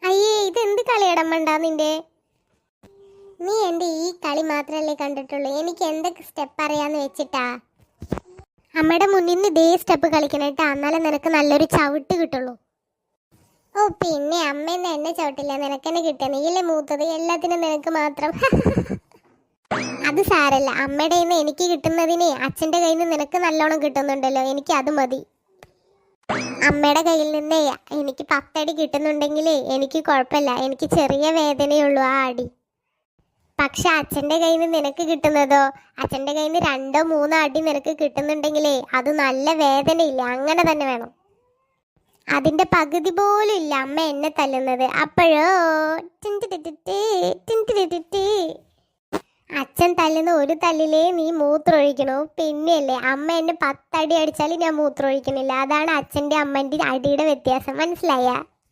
അയ്യേ, ഇതെന്ത് കളിയടമ്മണ്ടാ നിന്റെ? നീ എൻ്റെ ഈ കളി മാത്രമല്ലേ കണ്ടിട്ടുള്ളൂ. എനിക്ക് എന്തൊക്കെ സ്റ്റെപ്പ് അറിയാന്ന് വെച്ചിട്ടാ. അമ്മയുടെ മുന്നിൽ നിന്ന് ഇതേ സ്റ്റെപ്പ് കളിക്കണേട്ടാ, എന്നാലേ നിനക്ക് നല്ലൊരു ചവിട്ട് കിട്ടുള്ളൂ. ഓ പിന്നെ അമ്മയെന്ന് എന്നെ ചവിട്ടില്ല, നിനക്കെന്നെ കിട്ടിയ. നീയല്ലേ മൂത്തത്, എല്ലാത്തിനും നിനക്ക് മാത്രം. അത് സാരല്ല, അമ്മയുടെ കയ്യിൽ നിന്ന് എനിക്ക് കിട്ടുന്നതിന് അച്ഛൻ്റെ കയ്യിൽ നിന്ന് നിനക്ക് നല്ലോണം കിട്ടുന്നുണ്ടല്ലോ, എനിക്ക് അത് മതി. അമ്മയുടെ കയ്യിൽ നിന്ന് എനിക്ക് 10 അടി കിട്ടുന്നുണ്ടെങ്കിൽ എനിക്ക് കുഴപ്പമില്ല, എനിക്ക് ചെറിയ വേദനയുള്ളൂ ആ അടി. പക്ഷെ അച്ഛൻ്റെ കയ്യിൽ നിന്ന് നിനക്ക് കിട്ടുന്നതോ, അച്ഛൻ്റെ കയ്യിൽ നിന്ന് 2 3 അടി നിനക്ക് കിട്ടുന്നുണ്ടെങ്കിലേ അത് നല്ല വേദനയില്ല, അങ്ങനെ തന്നെ വേണം. അതിൻ്റെ പകുതി പോലും ഇല്ല അമ്മ എന്നെ തല്ലുന്നത്. അപ്പോഴോ അച്ഛൻ തല്ലുന്ന ഒരു തല്ലിലേ നീ മൂത്രമൊഴിക്കണു. പിന്നെയല്ലേ അമ്മ എന്നെ 10 അടി അടിച്ചാലും ഞാൻ മൂത്രമൊഴിക്കണില്ല. അതാണ് അച്ഛൻ്റെ അമ്മൻ്റെ അടിയുടെ വ്യത്യാസം, മനസ്സിലായ?